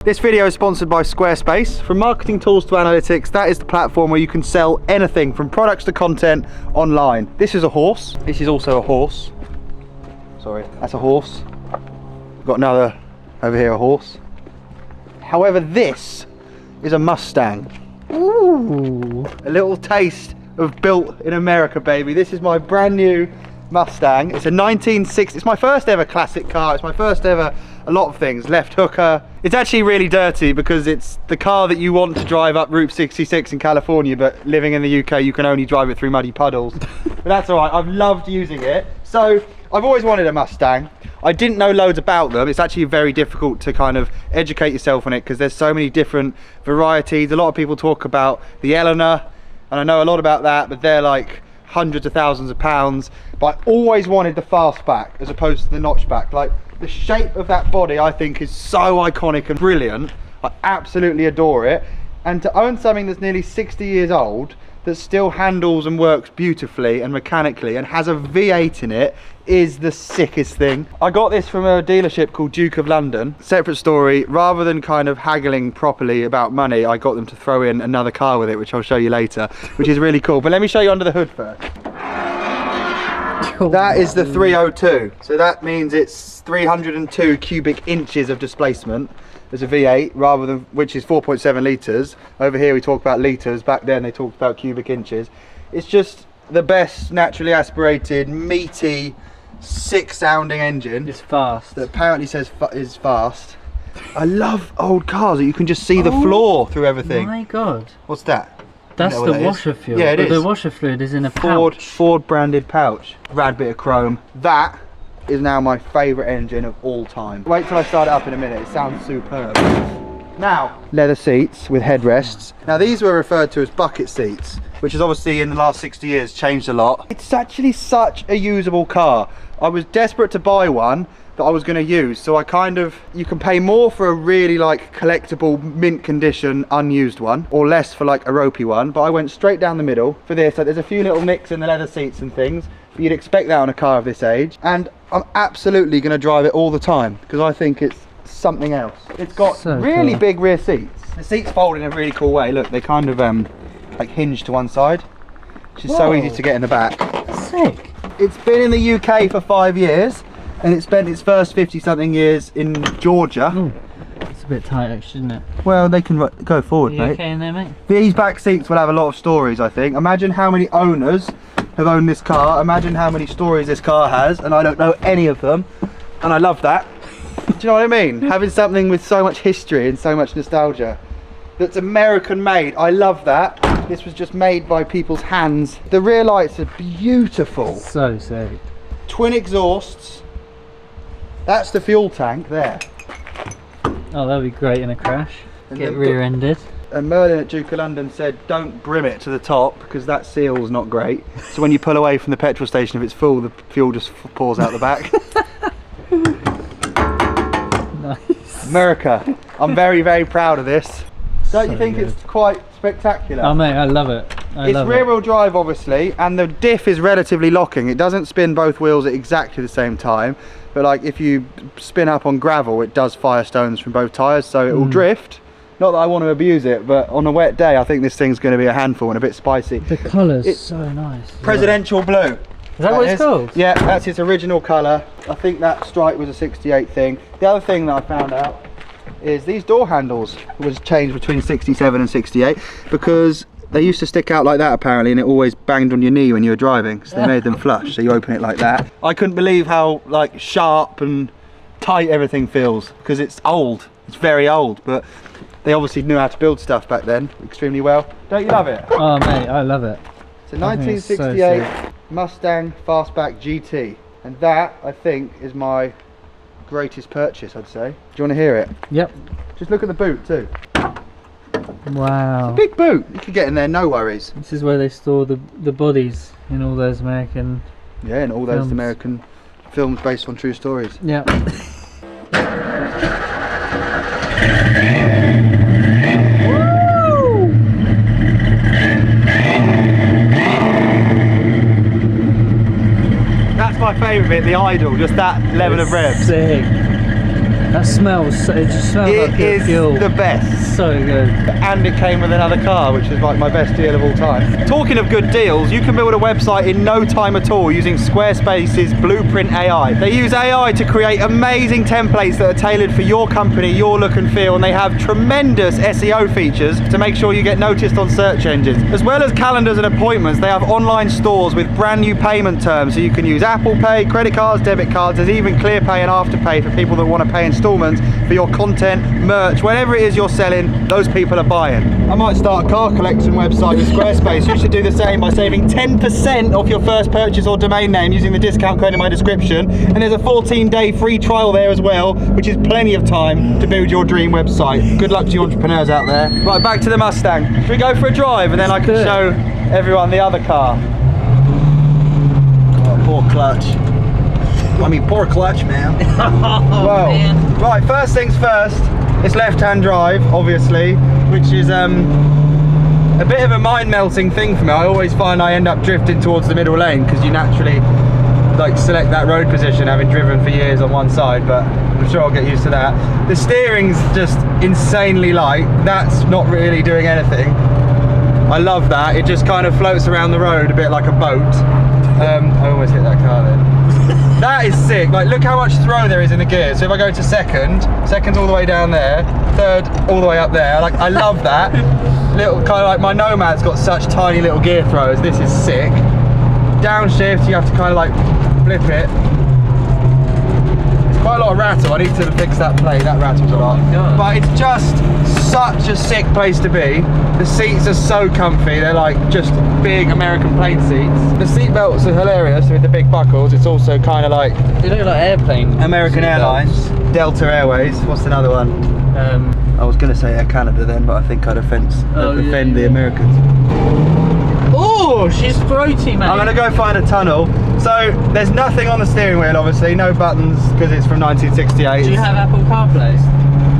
This video is sponsored by Squarespace. From marketing tools to analytics, that is the platform where you can sell anything from products to content online. This is a horse. This is also a horse. Sorry, that's a horse. We've got another over here, a horse. However, this is a Mustang. Ooh, a little taste of built in America, baby. This is my brand new Mustang. It's a 1960, it's my first ever classic car. It's my first ever, a lot of things, left hooker. It's actually really dirty because it's the car that you want to drive up Route 66 in California, but living in the UK, you can only drive it through muddy puddles. But that's all right, I've loved using it. So I've always wanted a Mustang. I didn't know loads about them. It's actually very difficult to kind of educate yourself on it because there's so many different varieties. A lot of people talk about the Eleanor, and I know a lot about that, but they're like hundreds of thousands of pounds. But I always wanted the fastback as opposed to the notchback. Like, the shape of that body I think is so iconic and brilliant. I absolutely adore it. And to own something that's nearly 60 years old that still handles and works beautifully and mechanically and has a V8 in it is the sickest thing. I got this from a dealership called Duke of London. Separate story, rather than kind of haggling properly about money, I got them to throw in another car with it, which I'll show you later, which is really cool. But let me show you under the hood first. That is the 302, so that means it's 302 cubic inches of displacement. There's a V8 rather than, which is 4.7 litres. Over here we talk about litres, back then they talked about cubic inches. It's just the best naturally aspirated, meaty, sick sounding engine. It's fast. That apparently says is fast. I love old cars that you can just see the floor through everything. My God. What's that? That's the washer fluid. Yeah, it is. The washer fluid is in a pouch. Ford branded pouch. Rad bit of chrome. That is now my favourite engine of all time. Wait till I start it up in a minute, it sounds superb. Now, leather seats with headrests. Now these were referred to as bucket seats, which has obviously in the last 60 years changed a lot. It's actually such a usable car. I was desperate to buy one that I was going to use, so I kind of, you can pay more for a really like collectible mint condition unused one, or less for like a ropey one, but I went straight down the middle for this. So there's a few little nicks in the leather seats and things, but you'd expect that on a car of this age, and I'm absolutely going to drive it all the time because I think it's something else. It's got so really big rear seats. The seats fold in a really cool way. Look, they kind of like hinge to one side, which is so easy to get in the back. Sick. It's been in the UK for 5 years, and it spent its first 50-something years in Georgia. Ooh, it's a bit tight actually, isn't it? Well, they can go forward, mate. Okay in there, mate? These back seats will have a lot of stories, I think. Imagine how many owners have owned this car. Imagine how many stories this car has, and I don't know any of them, and I love that. Do you know what I mean? Having something with so much history and so much nostalgia that's American made, I love that. This was just made by people's hands. The rear lights are beautiful. So sick. Twin exhausts. That's the fuel tank there. Oh, that'd be great in a crash. And get rear-ended. And Merlin at Duke of London said, don't brim it to the top because that seal's not great. So when you pull away from the petrol station, if it's full, the fuel just pours out the back. Nice. America. I'm very, very proud of this. Don't So you think good. it's quite spectacular? Oh mate, I love it. It's rear-wheel drive, obviously, and the diff is relatively locking. It doesn't spin both wheels at exactly the same time, but like if you spin up on gravel, it does fire stones from both tyres, so it will drift. Not that I want to abuse it, but on a wet day, I think this thing's going to be a handful and a bit spicy. The colour's so nice. Presidential blue. Is that what it's called? Yeah, that's its original colour. I think that stripe was a 68 thing. The other thing that I found out is these door handles was changed between 67 and 68 because they used to stick out like that apparently, and it always banged on your knee when you were driving, so they made them flush, so you open it like that. I couldn't believe how like sharp and tight everything feels because it's old. It's very old, but they obviously knew how to build stuff back then extremely well. Don't you love it? Oh mate, I love it. It's a 1968 Mustang Fastback GT, and that I think is my greatest purchase, I'd say. Do you want to hear it? Yep. Just look at the boot too. Wow. It's a big boot. You could get in there, no worries. This is where they store the bodies in all those American Yeah, and all those American films based on true stories. Yeah. That's my favourite bit, the idle, just that level of revs. Sick. That smells, it just smells like It pure is fuel. the best. So good. And it came with another car, which is like my best deal of all time. Talking of good deals, you can build a website in no time at all using Squarespace's Blueprint AI. They use AI to create amazing templates that are tailored for your company, your look and feel, and they have tremendous SEO features to make sure you get noticed on search engines. As well as calendars and appointments, they have online stores with brand new payment terms, so you can use Apple Pay, credit cards, debit cards. There's even ClearPay and Afterpay for people that want to pay installments for your content, merch, whatever it is you're selling, those people are buying. I might start a car collection website with Squarespace. You should do the same by saving 10% off your first purchase or domain name using the discount code in my description. And there's a 14-day free trial there as well, which is plenty of time to build your dream website. Good luck to you entrepreneurs out there. Right, back to the Mustang. Should we go for a drive and then I can show everyone the other car? Oh, poor clutch. I mean, poor clutch, man. Well, man. Right, first things first, it's left-hand drive, obviously, which is a bit of a mind-melting thing for me. I always find I end up drifting towards the middle lane because you naturally like select that road position, having driven for years on one side, but I'm sure I'll get used to that. The steering's just insanely light. That's not really doing anything. I love that. It just kind of floats around the road a bit like a boat. I almost hit that car then. That is sick. Like, look how much throw there is in the gear. So if I go to second's all the way down there, third all the way up there. Like, I love that. Little kind of like my Nomad's got such tiny little gear throws. This is sick. Downshift, you have to kind of like flip it. It's quite a lot of rattle. I need to fix that plate. That rattles a lot. Oh, but it's just such a sick place to be. The seats are so comfy. They're like just big American plane seats. The seat belts are hilarious with the big buckles. It's also kind of like They look like airplane. American Airlines, Delta Airways. What's another one? I was going to say Air Canada then, but I think I'd offend the Americans. Oh, she's throaty, man. I'm going to go find a tunnel. So there's nothing on the steering wheel, obviously, no buttons because it's from 1968. Do you have Apple CarPlay?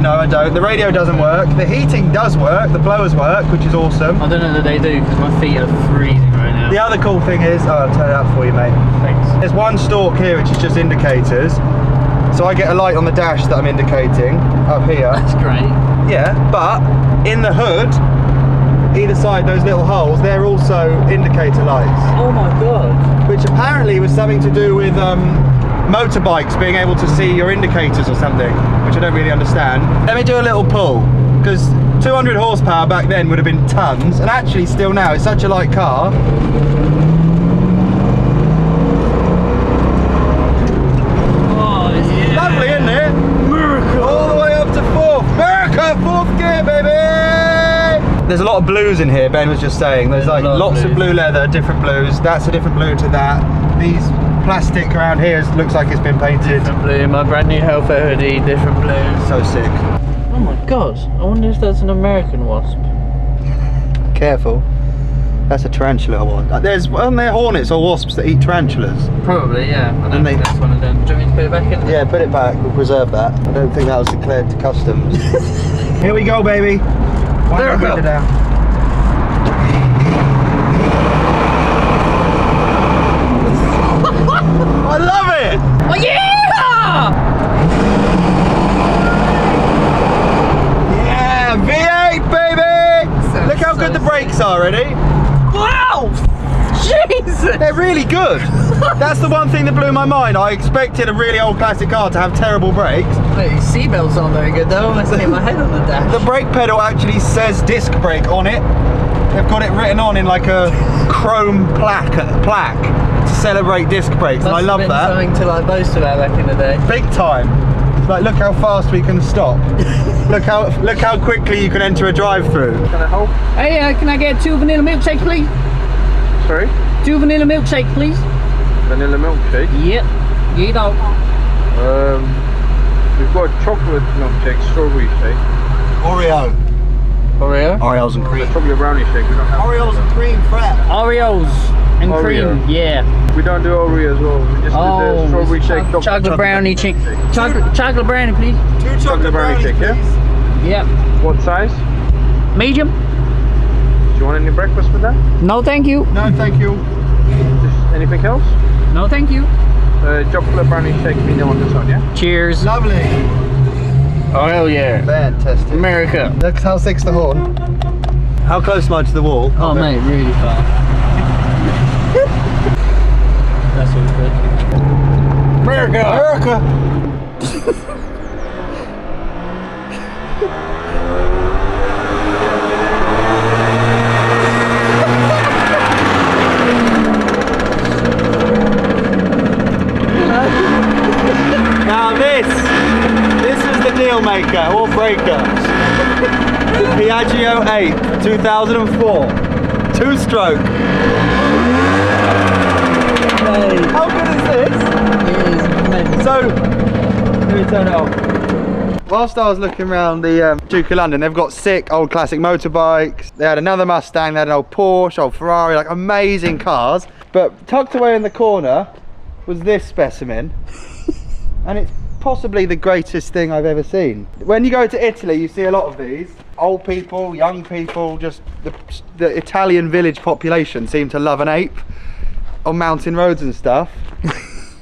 No, I don't. The radio doesn't work. The heating does work. The blowers work, which is awesome. I don't know that they do because my feet are freezing right now. The other cool thing is, I'll turn it up for you, mate. Thanks. There's one stalk here which is just indicators. So I get a light on the dash that I'm indicating up here. That's great. Yeah, but in the hood, either side, those little holes, they're also indicator lights. Oh my god. Which apparently was something to do with motorbikes being able to see your indicators or something, which I don't really understand. Let me do a little pull, because 200 horsepower back then would have been tons, and actually still now, it's such a light car. Oh, yeah. Lovely, isn't it? Miracle! All the way up to fourth. America, fourth gear, baby! There's a lot of blues in here, Ben was just saying. There's like lots of blue leather, different blues. That's a different blue to that. These plastic around here looks like it's been painted. Different blue. My brand new Hellfire hoodie, different blue. So sick. Oh my god. I wonder if that's an American wasp. Careful. That's a tarantula one. Aren't there hornets or wasps that eat tarantulas? Probably, yeah. I don't think that's one of them. Do you want me to put it back in? Yeah, put it back. We'll preserve that. I don't think that was declared to customs. Here we go, baby. There we go. Down. I love it! Oh yeah! Yeah, V8, baby! Look how good the brakes are, ready? Wow! Jesus! They're really good. That's the one thing that blew my mind. I expected a really old classic car to have terrible brakes. Wait, seatbelts aren't very good though. I almost hit my head on the dash. The brake pedal actually says disc brake on it. They've got it written on in like a chrome plaque to celebrate disc brakes, and I love that. Something to like boast about back in the day. Big time. Like, look how fast we can stop. look how quickly you can enter a drive-through. Can I help? Hey, can I get 2 vanilla milkshakes, please? Sorry? 2 vanilla milkshakes, please. Vanilla milkshake? Yep. Yeah, dog. We've got chocolate milkshake, strawberry shake. Oreo. Oreo? Oreos and cream. Chocolate brownie shake. We don't have Oreos and cream, Fred. Oreos and Oreo. cream, yeah. We don't do Oreo as well. We just do the strawberry shake. Chocolate brownie shake. Chocolate brownie, please. 2 chocolate brownie shake, yeah? Yep. What size? Medium. Do you want any breakfast with that? No, thank you. No, thank you. Just anything else? No, thank you. Chocolate brownie shake, medium on this one, yeah? Cheers. Lovely. Oh hell yeah. Fantastic. America. Look how sick's the horn. How close am I to the wall? Oh mate, really far. That's all good. America! America! Now this is the deal maker or breaker. The Piaggio 8 2004 two-stroke. Hey, How good is this? it is immense. So, let me turn it off. Whilst I was looking around the Duke of London, they've got sick old classic motorbikes. They had another Mustang, they had an old Porsche, old Ferrari, like amazing cars. But tucked away in the corner was this specimen. And it's possibly the greatest thing I've ever seen. When you go to Italy, you see a lot of these. Old people, young people, just the Italian village population seem to love an ape on mountain roads and stuff.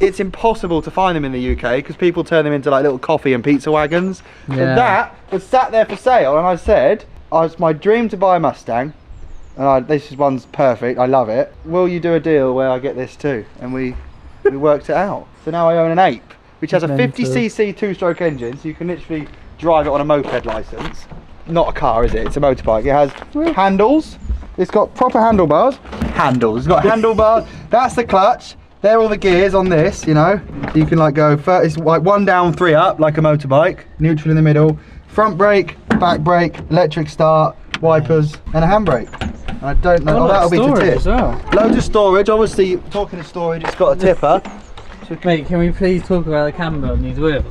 It's impossible to find them in the UK because people turn them into like little coffee and pizza wagons. Yeah. But that was sat there for sale, and I said, it's my dream to buy a Mustang, and this one's perfect, I love it. Will you do a deal where I get this too? And we worked it out. So now I own an ape, which has a 50cc two-stroke engine, so you can literally drive it on a moped license. Not a car, is it? It's a motorbike. It has handles. It's got proper handlebars. Handles. It's got handlebars. That's the clutch. They're all the gears on this, you know. You can like go, it's like 1 down, 3 up, like a motorbike. Neutral in the middle. Front brake, back brake, electric start, wipers, and a handbrake. I don't know. Oh, that'll be to tip. Well. Loads of storage. Obviously, talking of storage, it's got a tipper. Mate, can we please talk about the camber on these wheels?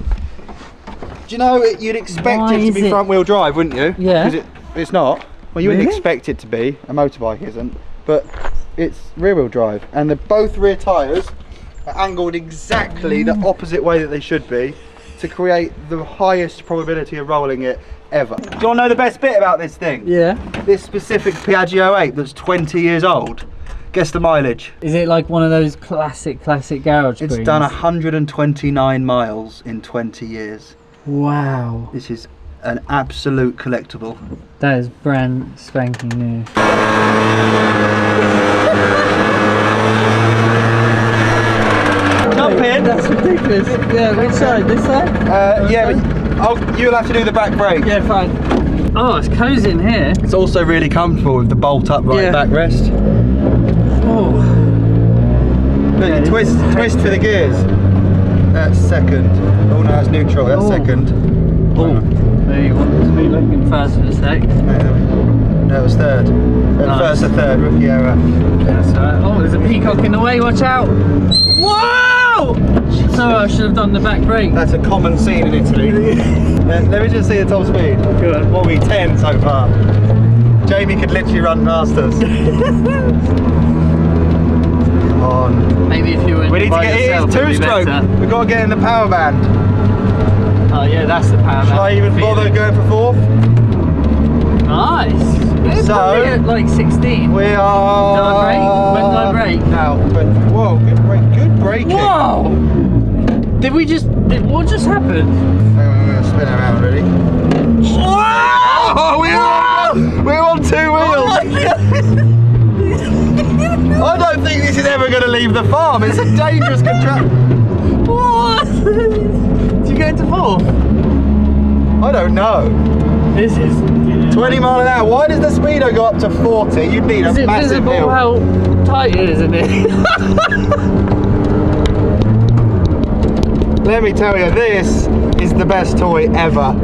Do you know, you'd expect Why it to is be it- front wheel drive, wouldn't you? Yeah. Because it's not. Well, you wouldn't Really? expect it to be. A motorbike isn't. But it's rear wheel drive. And both rear tyres are angled exactly the opposite way that they should be to create the highest probability of rolling it ever. Do you want to know the best bit about this thing? Yeah. This specific Piaggio 8 that's 20 years old. Guess the mileage. Is it like one of those classic garage It's screens? done 129 miles in 20 years. Wow. This is an absolute collectible. That is brand spanking new. Jump in. That's ridiculous. Yeah, which side? This side? Yeah, but you'll have to do the back brake. Yeah, fine. Oh, it's cozy in here. It's also really comfortable with the bolt upright Yeah. backrest. Oh. Look, Yeah, you twist for the gears. That's second. Oh no, that's neutral. That's Oh. second. Oh. There you want to be looking first for a sec. No, it was third. Nice. First or third, rookie error. That's alright. Oh, there's a peacock in the way. Watch out! Whoa! So I should have done the back brake. That's a common scene in Italy. Let me just see the top speed. Good. What are we, 10 so far? Jamie could literally run past us. Come on. Maybe if you went We need to by get yourself, it. it'd be It's two-stroke. better. We've got to get in the power band. Oh yeah, that's the power. Shall I even bother going for fourth? Nice. It's So- probably at like 16. We are. Do I brake? When do I brake? Now. But whoa, good break. Good braking. Whoa! Did we just? What just happened? Hang on, I'm going to spin around, ready? Oh, we're on 2 wheels. I don't think this is ever going to leave the farm. It's a dangerous contract. What? Did you go to fourth? I don't know. This is. 20 mile an hour. Why does the speedo go up to 40? You'd need a Is it massive visible hill. how tight it is, isn't it? Let me tell you, this is the best toy ever.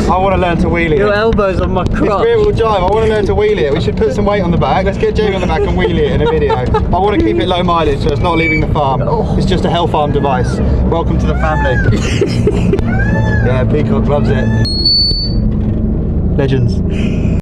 I want to learn to wheelie Your it. elbows on my It's crotch. rear wheel drive. I want to learn to wheelie it. We should put some weight on the back. Let's get Jamie on the back and wheelie it in a video. I want to keep it low mileage so it's not leaving the farm. It's just a hell farm device. Welcome to the family. Yeah, Peacock loves it. Legends.